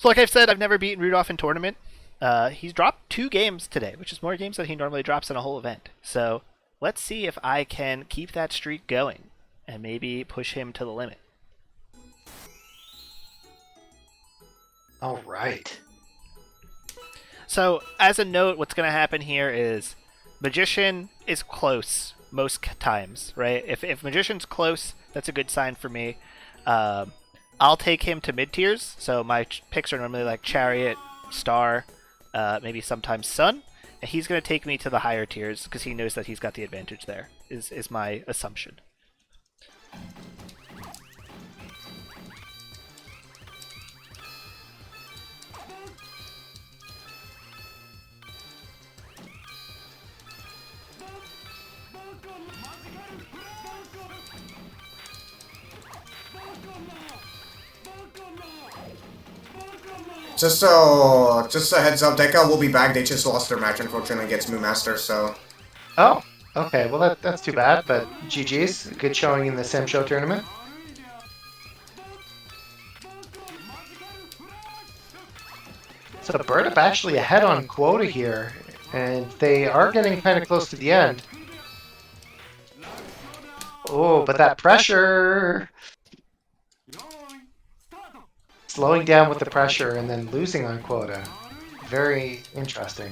So like I've said, I've never beaten Rudolph in tournament. He's dropped 2 games today, which is more games than he normally drops in a whole event. So let's see if I can keep that streak going and maybe push him to the limit. All right. So as a note, what's going to happen here is Magician is close most times, right? If Magician's close, that's a good sign for me. I'll take him to mid tiers. So my picks are normally like Chariot, Star, maybe sometimes Sun. And he's going to take me to the higher tiers because he knows that he's got the advantage there, is my assumption. Just a heads up, Deca will be back. They just lost their match, unfortunately, against Moon Master, so... Oh, okay. Well, that's too bad, but GG's. Good showing in the Sim Show tournament. So birdup actually ahead on quota here, and they are getting kind of close to the end. Oh, but that pressure... Slowing down with the pressure and then losing on quota. Very interesting.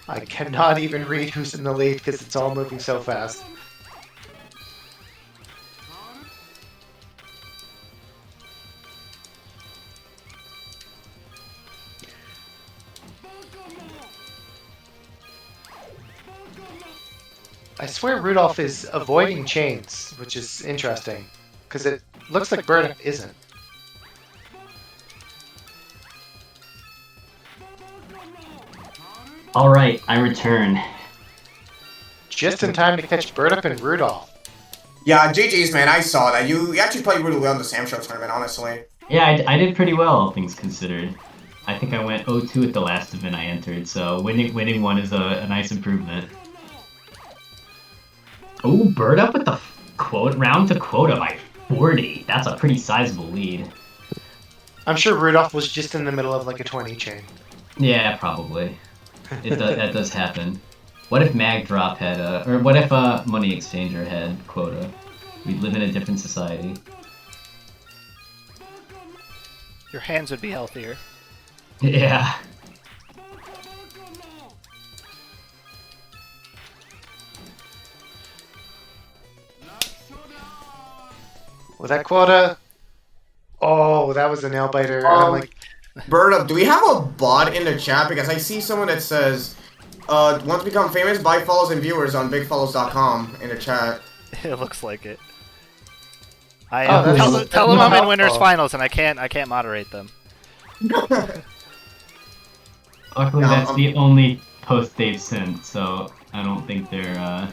I cannot even read who's in the lead because it's all moving so fast. I swear Rudolph is avoiding chains, which is interesting, because it looks like birdup isn't. Alright, I return. Just in time to catch birdup and Rudolph. Yeah, GG's, man, I saw that. You actually played really well in the Sam Show tournament, honestly. Yeah, I did pretty well, all things considered. I think I went 0-2 at the last event I entered, so winning one is a nice improvement. Oh, birdup with the round to quota by 40. That's a pretty sizable lead. I'm sure Rudolph was just in the middle of like a 20 chain. Yeah, probably. That does happen. What if Mag Drop had or what if Money Exchanger had quota? We'd live in a different society. Your hands would be healthier. Yeah. Was that quota? Oh, that was a nail biter. I'm like, birdup, do we have a bot in the chat? Because I see someone that says, want to become famous, buy follows and viewers on bigfollows.com in the chat. It looks like it. Oh, Tell them I'm in winners helpful. finals and I can't moderate them. Luckily, No, that's the only post they've sent, so I don't think they're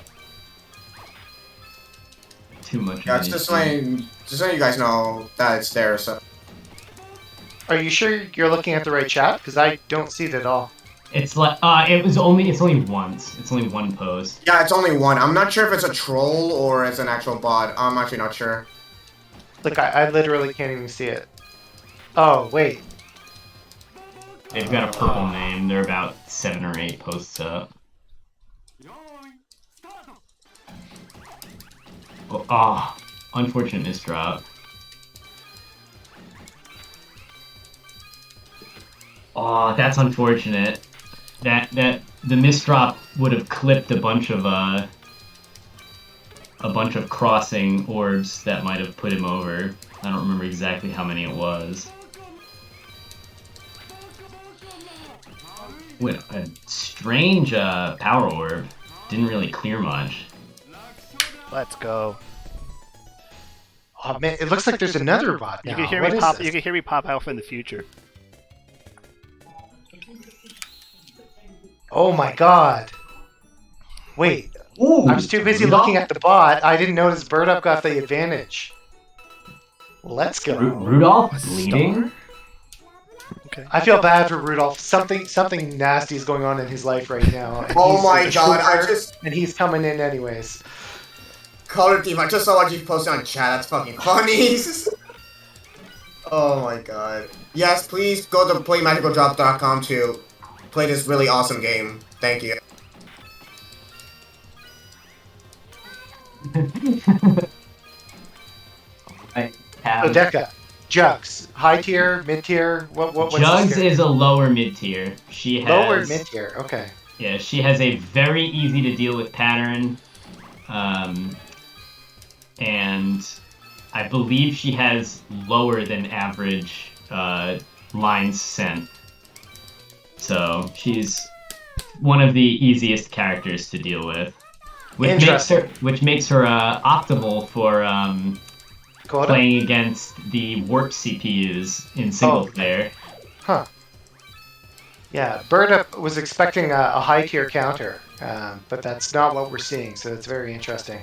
too much. Yeah, it's just letting you guys know that it's there, so... are you sure you're looking at the right chat? Because I don't see it at all. It's like it's only once. It's only one post. Yeah, it's only one. I'm not sure if it's a troll or it's an actual bot. I'm actually not sure. Like, I literally can't even see it. Oh, wait. They've got a purple name. They're about 7 or 8 posts up. Oh, unfortunate misdrop. Oh, that's unfortunate. That the misdrop would have clipped a bunch of crossing orbs that might have put him over. I don't remember exactly how many it was. What a strange power orb. Didn't really clear much. Let's go. Oh, man, it looks like there's another bot now. You can hear What me is pop. this? You can hear me pop Alpha in the future. Oh my god. Wait, Ooh, I was too busy looking at the bot. I didn't notice birdup got the advantage. Let's go. Rudolph leading. Okay. I feel bad for Rudolph. Something nasty is going on in his life right now. And Oh he's my like a god, I trooper, just... and he's coming in anyways. Color Team, I just saw what you posted on chat. That's fucking funny. Oh my god. Yes, please go to playmagicaldrop.com to play this really awesome game. Thank you. I So have Deca, Jugs, high tier, mid tier. What's this Jugs character? is a lower mid tier. She Lower has mid tier. Okay. yeah, she has a very easy to deal with pattern, and I believe she has lower than average lines sent. So she's one of the easiest characters to deal with, which makes her optimal for Quota? playing against the warp CPUs in single okay. player. Huh. Yeah, birdup was expecting a high tier counter, but that's not what we're seeing. So it's very interesting.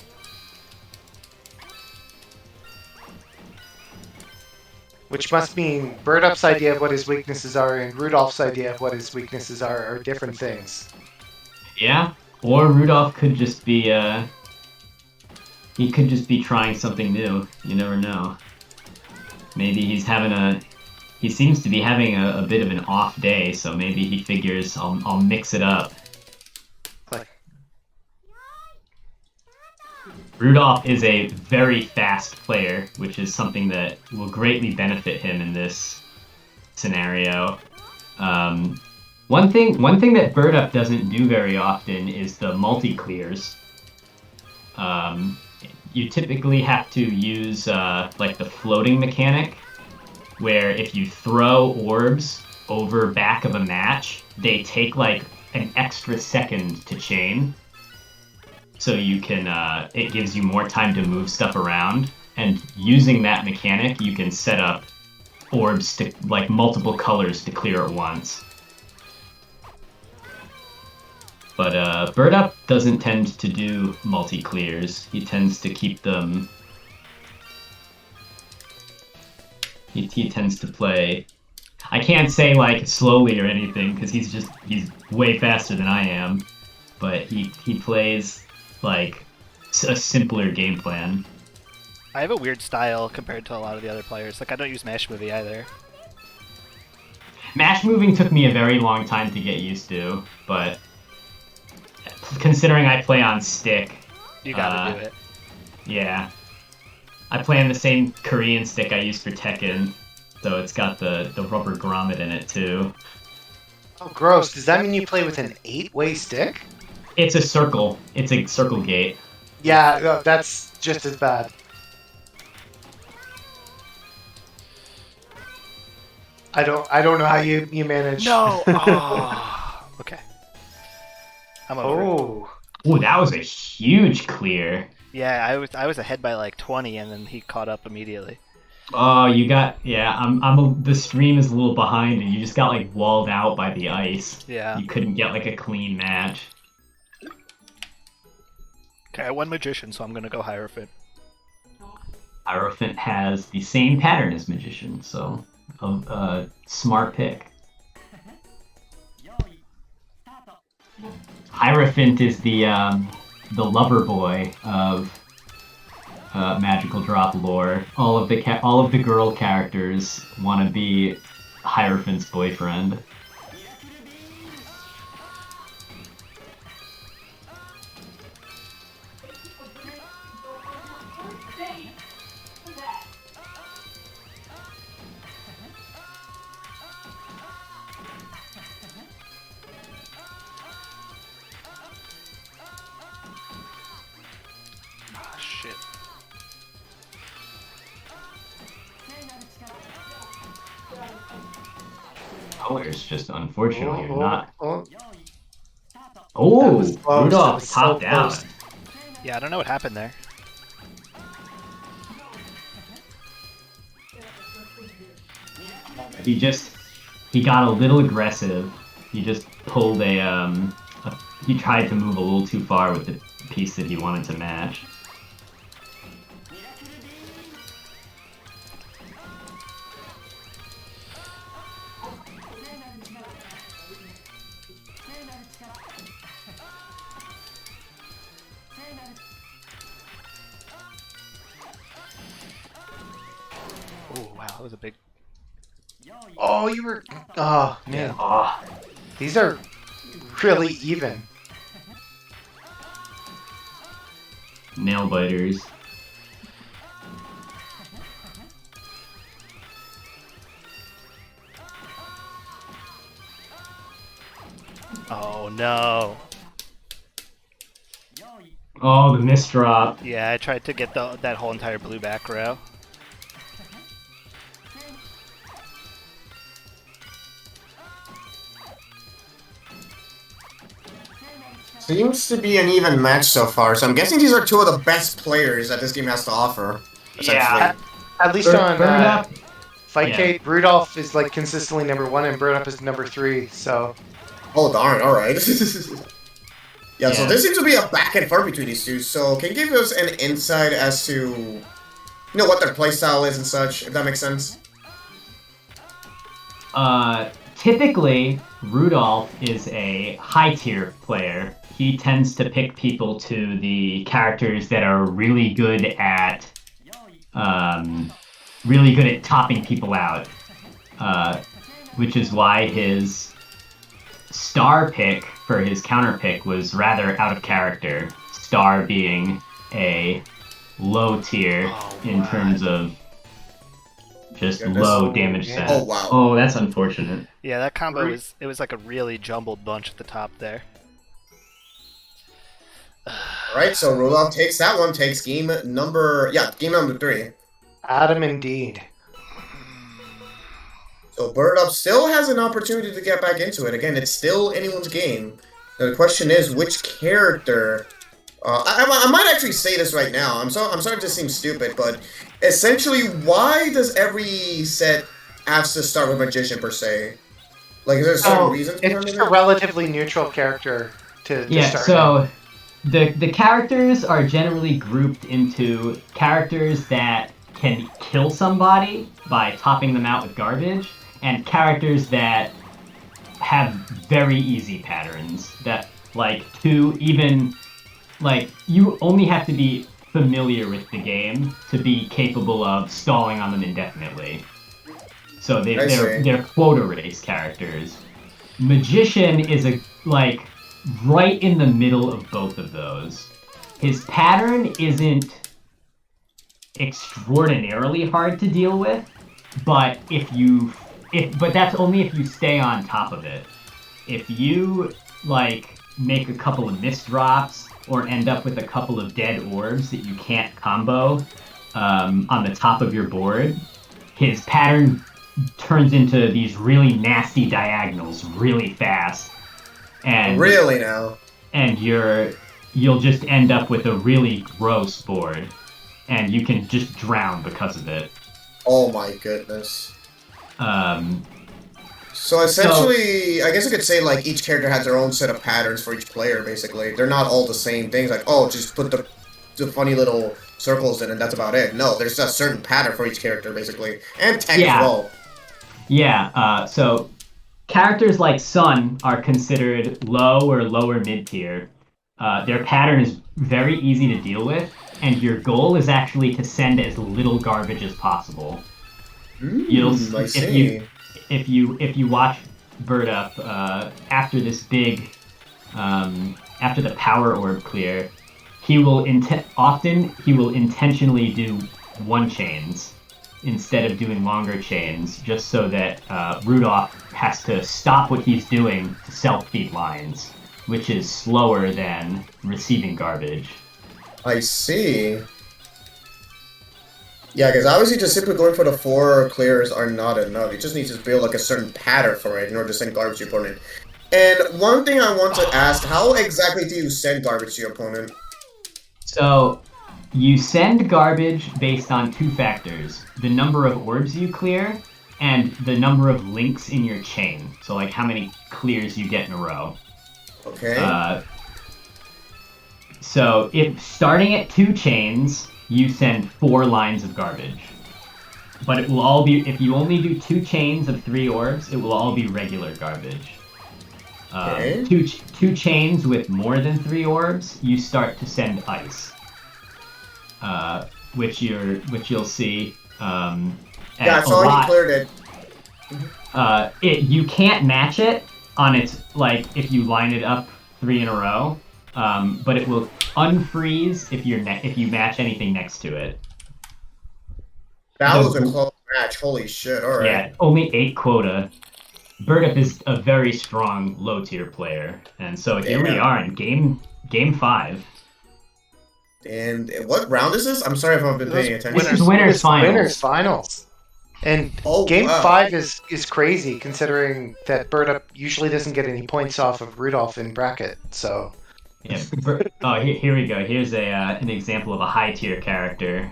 Which must mean birdup's idea of what his weaknesses are and Rudolph's idea of what his weaknesses are different things. Yeah, or Rudolph could just be he could just be trying something new. You never know. Maybe he seems to be having a bit of an off day, so maybe he figures I'll mix it up. Like, Rudolph is a very fast player, which is something that will greatly benefit him in this scenario. One thing that birdup doesn't do very often is the multi-clears. You typically have to use like the floating mechanic, where if you throw orbs over back of a match, they take like an extra second to chain. So you can, it gives you more time to move stuff around, and using that mechanic, you can set up orbs to like multiple colors to clear at once. But birdup doesn't tend to do multi-clears. He tends to keep them. He tends to play. I can't say like slowly or anything because he's way faster than I am. But he plays like a simpler game plan. I have a weird style compared to a lot of the other players. Like I don't use Mash Movie either. Mash moving took me a very long time to get used to, but considering I play on stick, You gotta do it. yeah. I play on the same Korean stick I use for Tekken, so it's got the rubber grommet in it too. oh, gross. Does that mean you play with an 8-way stick? It's a circle. It's a circle gate. Yeah, that's just as bad. I don't know how you manage. No. Oh. Okay. I'm over. Oh. Ooh, that was a huge clear. Yeah, I was ahead by like 20, and then he caught up immediately. Oh, you got yeah. The stream is a little behind, and you just got like walled out by the ice. Yeah. You couldn't get like a clean match. Okay, I won Magician, so I'm gonna go Hierophant. Hierophant has the same pattern as Magician, so a smart pick. Hierophant is the lover boy of Magical Drop lore. All of the girl characters want to be Hierophant's boyfriend. Ah, shit. Colors, just unfortunately, Oh, are not. oh. Oh, That was close. That Rudolph was so topped out. close. Yeah, I don't know what happened there. He got a little aggressive. He just pulled he tried to move a little too far with the piece that he wanted to match. Oh wow, that was a big Oh, you were... Oh, man. Oh, These are really even. nail biters. Oh no. Oh, the misdrop. Yeah, I tried to get that whole entire blue back row. Seems to be an even match so far, so I'm guessing these are two of the best players that this game has to offer. Essentially. Yeah. At least on Birdup. Fightcade, Rudolph is like consistently number 1 and birdup is number 3, so... Oh darn, alright. Yeah, so Yeah. there seems to be a back and forth between these two, so can you give us an insight as to, you know, what their playstyle is and such, if that makes sense? Typically, Rudolph is a high-tier player. He tends to pick people to the characters that are really good at topping people out, which is why his star pick for his counter pick was rather out of character. Star being a low tier in terms of just low damage set. Oh wow. Oh, that's unfortunate. Yeah, that combo was like a really jumbled bunch at the top there. Alright, so Rudolph takes that one, takes game number 3. Adam indeed. So birdup still has an opportunity to get back into it. Again, it's still anyone's game. Now, the question is, which character... I might actually say this right now. I'm sorry if this seems stupid, but essentially, why does every set have to start with Magician, per se? Like, is there a certain reason? It's just a relatively neutral character to start. So the characters are generally grouped into characters that can kill somebody by topping them out with garbage, and characters that have very easy patterns that, like, you only have to be familiar with the game to be capable of stalling on them indefinitely. So they're quota race characters. Magician is right in the middle of both of those. His pattern isn't extraordinarily hard to deal with, but but that's only if you stay on top of it. If you make a couple of misdrops or end up with a couple of dead orbs that you can't combo on the top of your board, his pattern turns into these really nasty diagonals really fast. And really now? And you'll just end up with a really gross board, and you can just drown because of it. Oh my goodness. So essentially, I guess I could say, like, each character has their own set of patterns for each player, basically. They're not all the same things, like, oh, just put the funny little circles in and that's about it. No, there's a certain pattern for each character, basically. And tech as well. Yeah, so characters like Sun are considered low or lower mid-tier. Their pattern is very easy to deal with, and your goal is actually to send as little garbage as possible. I see. If you watch birdup after this big after the power orb clear, he will intentionally do one chains instead of doing longer chains, just so that Rudolph has to stop what he's doing to self-feed lines, which is slower than receiving garbage. I see. Yeah, because obviously just simply going for the 4 clears are not enough. You just need to build like a certain pattern for it in order to send garbage to your opponent. And one thing I want to ask, how exactly do you send garbage to your opponent? So, you send garbage based on 2 factors. The number of orbs you clear, and the number of links in your chain. So, like, how many clears you get in a row. Okay. So, if starting at 2 chains, you send 4 lines of garbage. But it will all be, if you only do 2 chains of 3 orbs, it will all be regular garbage. Okay. Two chains with more than 3 orbs, you start to send ice. Which you'll see. Yeah, I saw he cleared it. You can't match it on its like if you line it up 3 in a row, but it will unfreeze if you match anything next to it. That was a close match. Holy shit! All right. Yeah, only 8 quota. birdup is a very strong low tier player, and so here we are in game 5. And what round is this? I'm sorry if I've been paying attention. This is winners finals. Winners finals. And game 5 is crazy considering that birdup usually doesn't get any points off of Rudolph in bracket. So yeah. Here we go. Here's an example of a high tier character.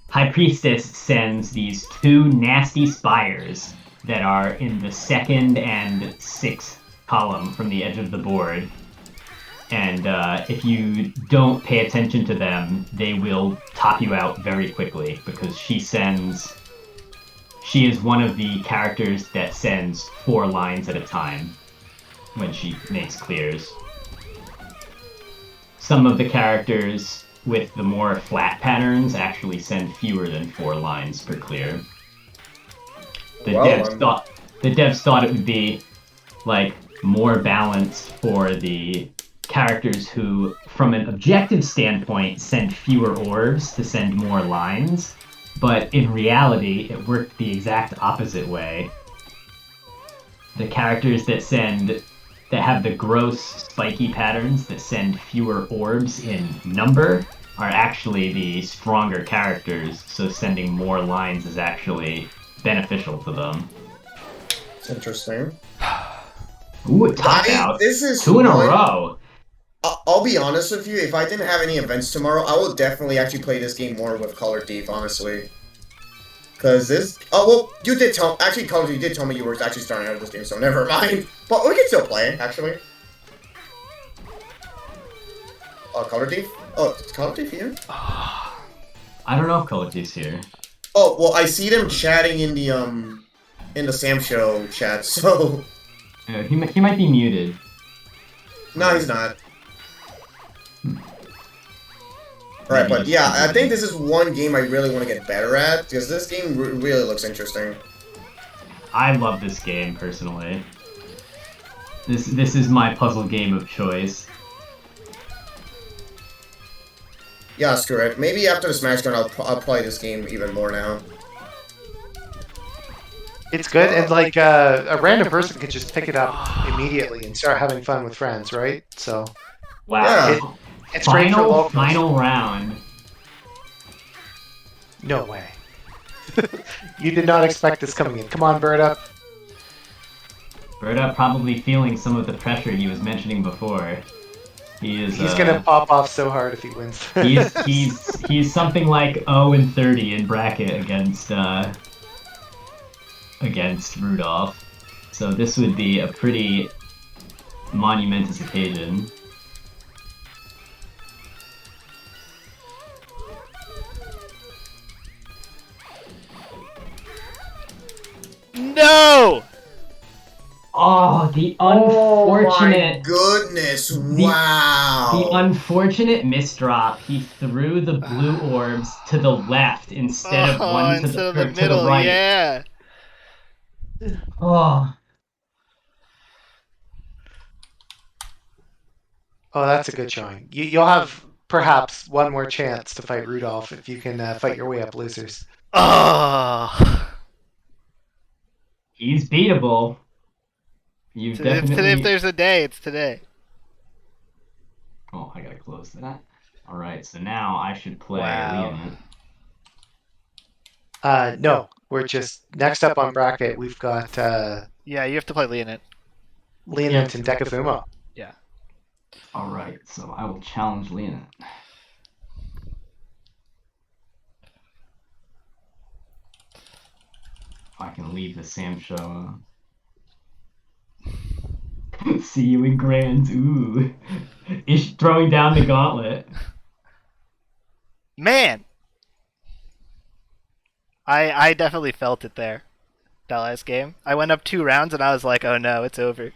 High Priestess sends these 2 nasty spires that are in the 2nd and 6th column from the edge of the board. And if you don't pay attention to them, they will top you out very quickly because she is one of the characters that sends 4 lines at a time when she makes clears. Some of the characters with the more flat patterns actually send fewer than 4 lines per clear. The devs thought it would be like more balanced for the characters who, from an objective standpoint, send fewer orbs to send more lines, but in reality, it worked the exact opposite way. The characters that have the gross spiky patterns that send fewer orbs in number are actually the stronger characters, so sending more lines is actually beneficial to them. It's interesting. Ooh, top out. This is 2 in a row. I'll be honest with you, if I didn't have any events tomorrow, I would definitely actually play this game more with Color Thief, honestly. Because this... Oh, well, you did tell... Actually, Color Thief did tell me you were actually starting out of this game, so never mind. But we can still play it, actually. Color Thief? Oh, is Color Thief here? I don't know if Color Thief's here. Oh, well, I see them chatting in the Sam Show chat, so... He might be muted. No, he's not. Alright, but yeah, I think this is one game I really want to get better at, because this game really looks interesting. I love this game, personally. This is my puzzle game of choice. Yeah, screw it. Maybe after the Smash Gun, I'll play this game even more now. it's good, and like a random person could just pick it up immediately and start having fun with friends, right? So Wow. Yeah. it's great for locals. Final round. No way. You did not expect this coming in. Come on, birdup. birdup probably feeling some of the pressure he was mentioning before. He's gonna pop off so hard if he wins. he's something like 0-30 in bracket against Rudolph. So this would be a pretty monumentous occasion. No! Oh, the unfortunate... Oh my goodness, wow! The unfortunate misdrop. He threw the blue orbs to the left instead of one to the middle, to the right. yeah. Oh. Oh, that's a good showing. You'll have perhaps one more chance to fight Rudolph if you can fight your way up losers. Oh. He's beatable. You've definitely... If there's a day, it's today. Oh, I gotta close that. Alright, so now I should play Wow. Leonid. No, we're just next up on bracket. We've got Yeah, you have to play Leonid. Leonid and Decafumo. Yeah. Alright, so I will challenge Leonid. If I can leave the Sam show. See you in Grands. Ooh. Ish throwing down the gauntlet. Man! I definitely felt it there. That last game. I went up 2 rounds and I was like, oh no, it's over.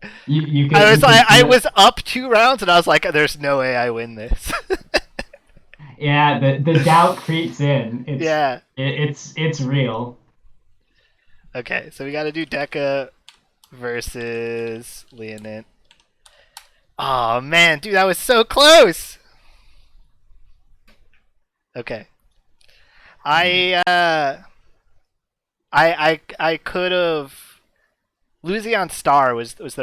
I was up 2 rounds and I was like, there's no way I win this. Yeah, the doubt creeps in. Yeah. It's real. Okay, so we got to do Deca versus Leonid. Oh man, dude, that was so close. Okay, I could have. Losing on Star was the